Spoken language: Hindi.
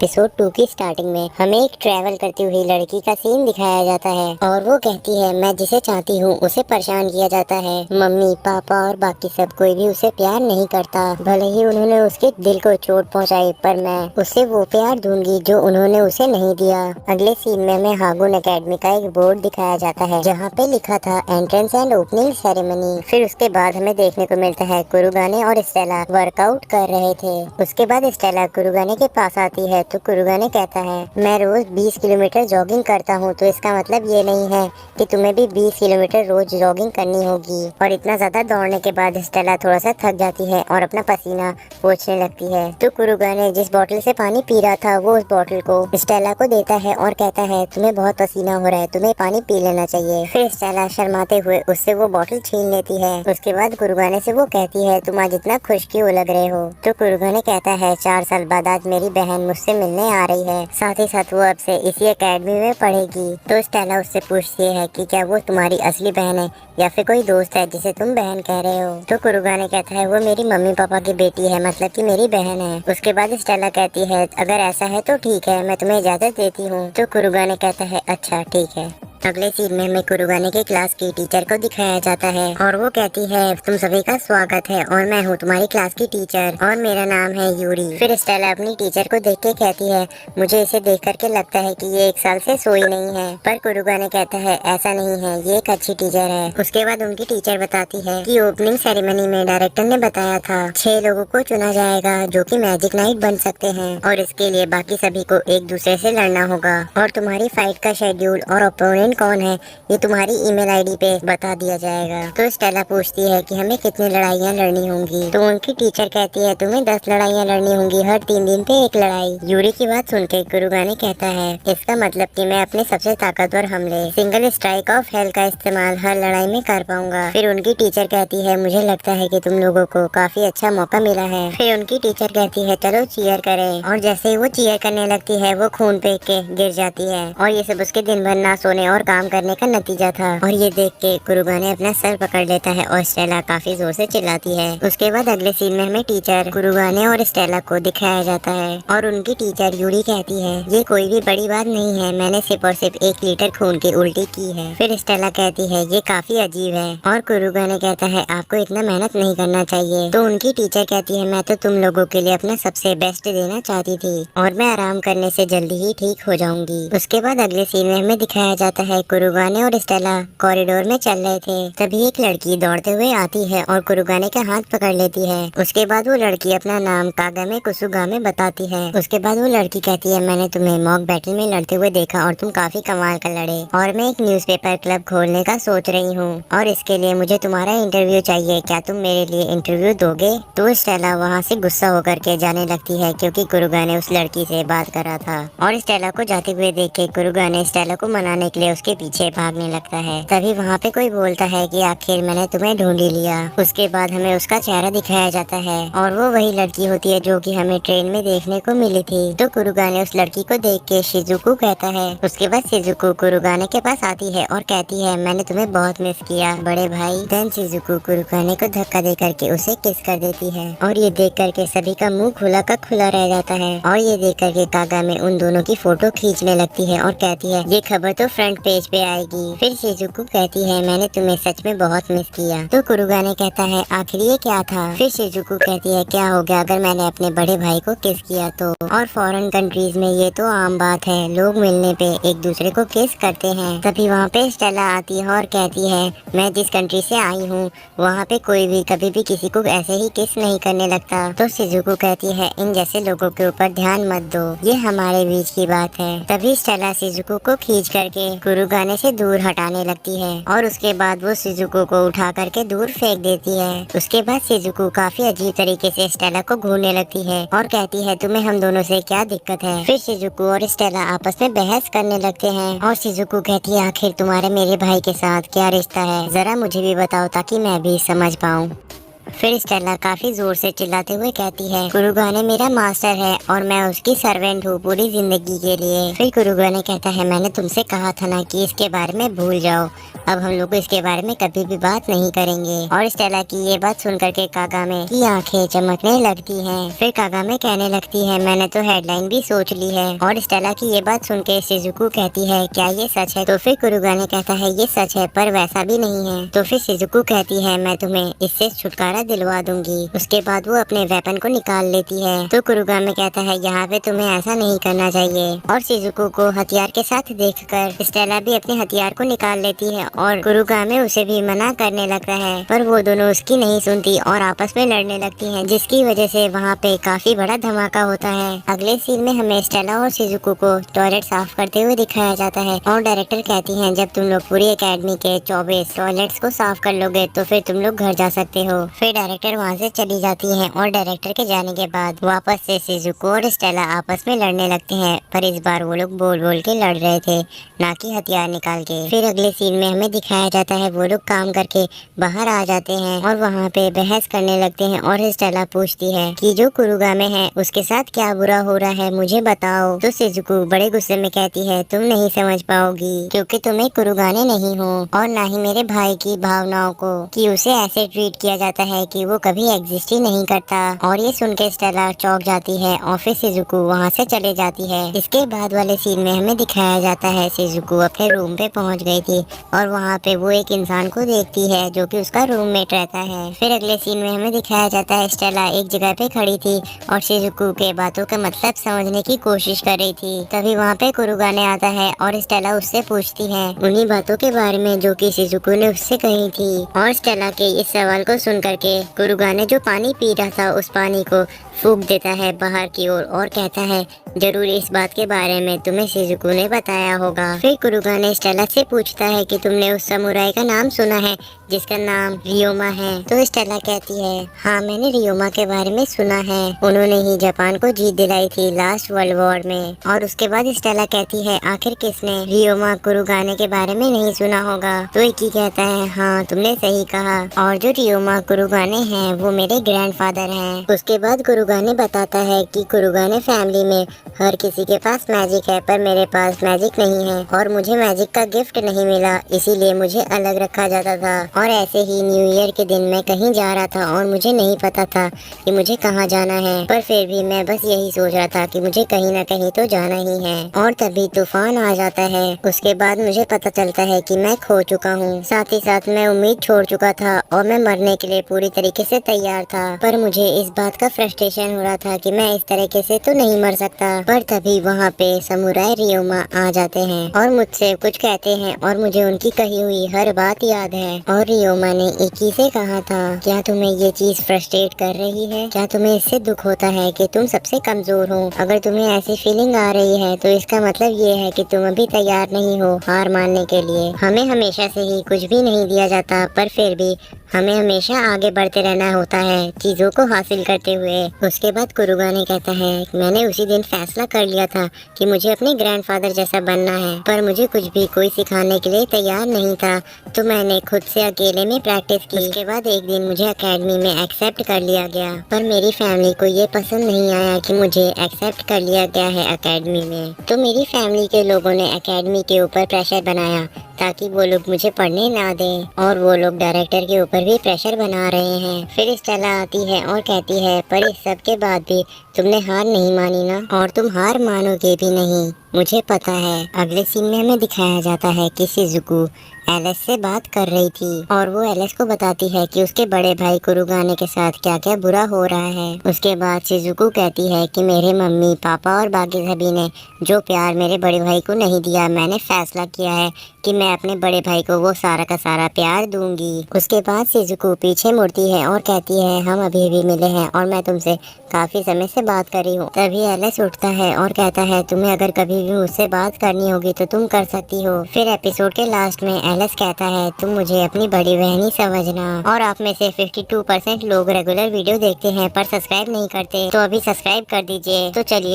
एपिसोड 2 की स्टार्टिंग में हमें एक ट्रैवल करती हुई लड़की का सीन दिखाया जाता है और वो कहती है मैं जिसे चाहती हूँ उसे परेशान किया जाता है। मम्मी पापा और बाकी सब कोई भी उसे प्यार नहीं करता, भले ही उन्होंने उसके दिल को चोट पहुँचाई, पर मैं उसे वो प्यार दूंगी जो उन्होंने उसे नहीं दिया। अगले सीन में हमें हागुन एकेडमी का एक बोर्ड दिखाया जाता है जहाँ पे लिखा था एंट्रेंस एंड ओपनिंग सेरेमनी। फिर उसके बाद हमें देखने को मिलता है कुरुगाने और स्टेला वर्कआउट कर रहे थे। उसके बाद स्टेला कुरुगाने के पास आती है तो कुरुगाने कहता है मैं रोज 20 किलोमीटर जॉगिंग करता हूँ, तो इसका मतलब ये नहीं है कि तुम्हें भी 20 किलोमीटर रोज जॉगिंग करनी होगी। और इतना ज्यादा दौड़ने के बाद स्टेला थोड़ा सा थक जाती है और अपना पसीना पोंछने लगती है। तो कुरुगाने जिस बोतल से पानी पी रहा था वो उस बोतल को स्टेला को देता है और कहता है तुम्हें बहुत पसीना हो रहा है, तुम्हें पानी पी लेना चाहिए। फिर स्टेला शर्माते हुए उससे वो बोतल छीन लेती है। उसके बाद कुरुगाने से वो कहती है तुम आज इतना खुश क्यों लग रहे हो। तो कुरुगाने कहता है 4 साल बाद आज मेरी बहन मुझसे मिलने आ रही है, साथ ही साथ वो अब से इसी एकेडमी में पढ़ेगी। तो स्टेला उससे पूछती है कि क्या वो तुम्हारी असली बहन है या फिर कोई दोस्त है जिसे तुम बहन कह रहे हो। तो कुरुगाने कहता है वो मेरी मम्मी पापा की बेटी है, मतलब कि मेरी बहन है। उसके बाद स्टेला कहती है अगर ऐसा है तो ठीक है, मैं तुम्हें इजाजत देती हूँ। तो कुरुगाने कहता है अच्छा ठीक है। अगले सीन में हमें कुरुगाने की क्लास की टीचर को दिखाया जाता है और वो कहती है तुम सभी का स्वागत है और मैं हूँ तुम्हारी क्लास की टीचर और मेरा नाम है यूरी। फिर स्टेला अपनी टीचर को देख के कहती है मुझे इसे देख करके लगता है कि ये 1 साल से सोई नहीं है, पर कुरुगाने कहता है ऐसा नहीं है, ये एक अच्छी टीचर है। उसके बाद उनकी टीचर बताती है कि ओपनिंग सेरेमनी में डायरेक्टर ने बताया था 6 लोगों को चुना जाएगा जो कि मैजिक नाइट बन सकते हैं और इसके लिए बाकी सभी को एक दूसरे से लड़ना होगा और तुम्हारी फाइट का शेड्यूल और ओपोनेंट कौन है ये तुम्हारी ईमेल आईडी पे बता दिया जाएगा। तो स्टेला पूछती है कि हमें कितनी लड़ाइयाँ लड़नी होंगी। तो उनकी टीचर कहती है तुम्हें 10 लड़ाइयाँ लड़नी होंगी, हर 3 दिन पे एक लड़ाई। यूरी की बात सुन के कुरुगाने कहता है इसका मतलब कि मैं अपने सबसे ताकतवर हमले सिंगल स्ट्राइक ऑफ हेल का इस्तेमाल हर लड़ाई में कर पाऊंगा। फिर उनकी टीचर कहती है मुझे लगता है कि तुम लोगों को काफी अच्छा मौका मिला है। फिर उनकी टीचर कहती है चलो चीयर करें और जैसे ही वो चीयर करने लगती है वो खून पे के गिर जाती है और ये सब उसके दिन भर ना सोने और काम करने का नतीजा था। और ये देख के कुरुगाने अपना सर पकड़ लेता है और स्टेला काफी जोर से चिल्लाती है। उसके बाद अगले सीन में हमें टीचर कुरुगाने और स्टेला को दिखाया जाता है और उनकी टीचर यूरी कहती है ये कोई भी बड़ी बात नहीं है, मैंने सिर्फ और सिर्फ 1 लीटर खून की उल्टी की है। फिर स्टेला कहती है ये काफी अजीब है और कुरुगाने कहता है आपको इतना मेहनत नहीं करना चाहिए। तो उनकी टीचर कहती है मैं तो तुम लोगों के लिए अपना सबसे बेस्ट देना चाहती थी और मैं आराम करने से जल्दी ही ठीक हो जाऊंगी। उसके बाद अगले सीन में हमें दिखाया जाता है कुरुगाने और स्टेला कॉरिडोर में चल रहे थे, तभी एक लड़की दौड़ते हुए आती है और कुरुगाने का हाथ पकड़ लेती है। उसके बाद वो लड़की अपना नाम कागामे कुसुगामे बताती है। उसके बाद वो लड़की कहती है मैंने तुम्हें मॉक बैटल में लड़ते हुए देखा और तुम काफी कमाल का लड़े और मैं एक न्यूज़पेपर क्लब खोलने का सोच रही हूँ और इसके लिए मुझे तुम्हारा इंटरव्यू चाहिए, क्या तुम मेरे लिए इंटरव्यू दोगे। तो स्टेला वहाँ से गुस्सा होकर के जाने लगती है क्योंकि कुरुगाने उस लड़की से बात कर रहा था और स्टेला को जाते हुए देख के कुरुगाने स्टेला को मनाने के लिए उसके पीछे भागने लगता है। तभी वहाँ पे कोई बोलता है कि आखिर मैंने तुम्हें ढूंढ ही लिया। उसके बाद हमें उसका चेहरा दिखाया जाता है और वो वही लड़की होती है जो कि हमें ट्रेन में देखने को मिली थी। तो कुरुगाने उस लड़की को देख के शिजुको कहता है। उसके बाद शिजुको कुरुगाने के पास आती है और कहती है मैंने तुम्हें बहुत मिस किया बड़े भाई। देन शिजुको कुरुगाने को धक्का दे करके उसे किस कर देती है और ये देख करके सभी का मुंह खुला का खुला रह जाता है और ये देख करके कागामे उन दोनों की फोटो खींचने लगती है और कहती है ये खबर तो फ्रंट पेज पे आएगी। फिर शिजुको कहती है मैंने तुम्हें सच में बहुत मिस किया। तो कुरुगाने कहता है आखिर ये क्या था। फिर शिजुको कहती है क्या हो गया अगर मैंने अपने बड़े भाई को किस किया तो, और फॉरेन कंट्रीज में ये तो आम बात है, लोग मिलने पे एक दूसरे को किस करते हैं। तभी वहाँ पे स्टेला आती है और कहती है मैं जिस कंट्री से आई हूँ वहाँ पे कोई भी कभी भी किसी को ऐसे ही किस नहीं करने लगता। तो शिजुको कहती है इन जैसे लोगों के ऊपर ध्यान मत दो, ये हमारे बीच की बात है। तभी स्टेला शिजुको को खींच करके कुरुगाने से दूर हटाने लगती है और उसके बाद वो शिजुको को उठा करके दूर फेंक देती है। उसके बाद शिजुको काफी अजीब तरीके से स्टेला को घूरने लगती है और कहती है तुम्हें हम दोनों से क्या दिक्कत है। फिर शिजुको और स्टेला आपस में बहस करने लगते हैं और शिजुको कहती है आखिर तुम्हारे मेरे भाई के साथ क्या रिश्ता है, जरा मुझे भी बताओ ताकि मैं भी समझ पाऊँ। फिर स्टेला काफी जोर से चिल्लाते हुए कहती है, कुरुगाने मेरा मास्टर है और मैं उसकी सर्वेंट हूँ पूरी जिंदगी के लिए। फिर कुरुगाने कहता है, मैंने तुमसे कहा था ना कि इसके बारे में भूल जाओ, अब हम लोग इसके बारे में कभी भी बात नहीं करेंगे। और स्टेला की ये बात सुन करके कागामे की आंखें चमकने लगती हैं। फिर कागामे कहने लगती है, मैंने तो हेडलाइन भी सोच ली है। और स्टेला की ये बात सुन के शिजुको कहती है, क्या ये सच है? तो फिर कुरुगाने कहता है, ये सच है पर वैसा भी नहीं है। तो फिर शिजुको कहती है, मैं तुम्हें इससे छुटकारा दिलवा दूंगी। उसके बाद वो अपने वेपन को निकाल लेती है। तो कुरुगामे कहता है, यहाँ पे तुम्हें ऐसा नहीं करना चाहिए। और शिजुको को हथियार के साथ देखकर स्टेला भी अपने हथियार को निकाल लेती है और कुरुगामे उसे भी मना करने लगता है, पर वो दोनों उसकी नहीं सुनती और आपस में लड़ने लगती हैं, जिसकी वजह से वहाँ पे काफी बड़ा धमाका होता है। अगले सीन में हमें स्टेला और शिजुको को टॉयलेट साफ करते हुए दिखाया जाता है और डायरेक्टर कहती हैं, जब तुम लोग पूरी एकेडमी के 24 टॉयलेट्स को साफ कर लोगे तो फिर तुम लोग घर जा सकते हो। फिर डायरेक्टर वहाँ से चली जाती है और डायरेक्टर के जाने के बाद वापस से शिजुको और स्टेला आपस में लड़ने लगते हैं, पर इस बार वो लोग बोल बोल के लड़ रहे थे, ना कि हथियार निकाल के। फिर अगले सीन में हमें दिखाया जाता है वो लोग काम करके बाहर आ जाते हैं और वहाँ पे बहस करने लगते हैं और स्टेला पूछती है कि जो कुरुगामे है उसके साथ क्या बुरा हो रहा है, मुझे बताओ। तो शिजुको बड़े गुस्से में कहती है, तुम नहीं समझ पाओगी क्योंकि तुम एक कुरुगाने नहीं हो और ना ही मेरे भाई की भावनाओं को कि उसे ऐसे ट्रीट किया जाता है कि वो कभी एग्जिस्ट ही नहीं करता। और ये सुन के स्टेला चौंक जाती है और फिर शिजुको वहाँ से चले जाती है। इसके बाद वाले सीन में हमें दिखाया जाता है शिजुको अपने रूम पे पहुँच गई थी और वहाँ पे वो एक इंसान को देखती है जो कि उसका रूममेट रहता है। फिर अगले सीन में हमें दिखाया जाता है स्टेला एक जगह पे खड़ी थी और शिजुको के बातों का मतलब समझने की कोशिश कर रही थी। तभी वहाँ पे कुरुगाने आता है और स्टेला उससे पूछती है उन्हीं बातों के बारे में जो कि शिजुको ने उससे कही थी। और स्टेला के इस सवाल को सुन करके कुरुगाने जो पानी पी रहा था उस पानी को फूंक देता है बाहर की ओर और कहता है, जरूर इस बात के बारे में तुम्हें शिजुको ने बताया होगा। फिर कुरुगाने स्टेला से पूछता है कि तुमने उस समुराई का नाम सुना है जिसका नाम रियोमा है? तो स्टेला कहती है, हाँ मैंने रियोमा के बारे में सुना है, उन्होंने ही जापान को जीत दिलाई थी लास्ट वर्ल्ड वॉर में। और उसके बाद स्टेला कहती है, आखिर किसने रियोमा कुरुगाने के बारे में नहीं सुना होगा? तो इकी कहता है, हाँ तुमने सही कहा, और जो रियोमा कुरुगाने हैं वो मेरे ग्रैंडफादर हैं। उसके बाद कुरुगाने बताता है कि कुरुगाने फैमिली में हर किसी के पास मैजिक है पर मेरे पास मैजिक नहीं है और मुझे मैजिक का गिफ्ट नहीं मिला, इसीलिए मुझे अलग रखा जाता था। और ऐसे ही न्यू ईयर के दिन मैं कहीं जा रहा था और मुझे नहीं पता था कि मुझे कहाँ जाना है, पर फिर भी मैं बस यही सोच रहा था कि मुझे कहीं ना कहीं तो जाना ही है। और तभी तूफान आ जाता है। उसके बाद मुझे पता चलता है कि मैं खो चुका हूँ, साथ ही साथ मैं उम्मीद छोड़ चुका था और मैं मरने के लिए पूरी तरीके से तैयार था, पर मुझे इस बात का फ्रस्ट्रेशन हो रहा था कि मैं इस तरीके से तो नहीं मर सकता। पर तभी वहाँ पे समुराई रियोमा आ जाते हैं और मुझसे कुछ कहते हैं और मुझे उनकी कही हुई हर बात याद है। और रियोमा ने इकी से कहा था, क्या तुम्हें ये चीज फ्रस्ट्रेट कर रही है? क्या तुम्हें इससे दुख होता है कि तुम सबसे कमजोर हो? अगर तुम्हें ऐसी फीलिंग आ रही है तो इसका मतलब ये है कि तुम अभी तैयार नहीं हो हार मानने के लिए। हमें हमेशा से ही कुछ भी नहीं दिया जाता, पर फिर भी हमें हमेशा आगे बढ़ते रहना होता है चीजों को हासिल करते हुए। उसके बाद कुरुगाने कहता है, मैंने उसी दिन फैसला कर लिया था कि मुझे अपने ग्रैंडफादर जैसा बनना है, पर मुझे कुछ भी कोई सिखाने के लिए तैयार नहीं था, तो मैंने खुद से अकेले में प्रैक्टिस की। उसके बाद एक दिन मुझे एकेडमी में एक्सेप्ट कर लिया गया, पर मेरी फैमिली को ये पसंद नहीं आया कि मुझे एक्सेप्ट कर लिया गया है एकेडमी में। तो मेरी फैमिली के लोगों ने एकेडमी के ऊपर प्रेशर बनाया ताकि वो लोग मुझे पढ़ने ना दें, और वो लोग डायरेक्टर के ऊपर भी प्रेशर बना रहे हैं। फिर स्टेला आती है और कहती है, पर इस सब के बाद भी तुमने हार नहीं मानी ना, और तुम हार मानोगे भी नहीं, मुझे पता है। अगले सीन में हमें दिखाया जाता है कि शिजुको एलिस से बात कर रही थी और वो एलिस को बताती है कि उसके बड़े भाई कुरुगाने के साथ क्या क्या बुरा हो रहा है। उसके बाद शिजुको कहती है कि मेरे मम्मी पापा और बाकी सभी ने जो प्यार मेरे बड़े भाई को नहीं दिया, मैंने फैसला किया है कि मैं अपने बड़े भाई को वो सारा का सारा प्यार दूंगी। उसके बाद शिजुको पीछे मुड़ती है और कहती है, हम अभी भी मिले हैं और मैं तुमसे काफी समय से बात कर रही हूँ। तभी एलिस उठता है और कहता है, तुम्हें अगर कभी भी मुझसे बात करनी होगी तो तुम कर सकती हो। फिर एपिसोड के लास्ट में एलिस कहता है, तुम मुझे अपनी बड़ी बहन ही समझना। और आप में से 52% लोग रेगुलर वीडियो देखते हैं पर सब्सक्राइब नहीं करते, तो अभी सब्सक्राइब कर दीजिए। तो चलिए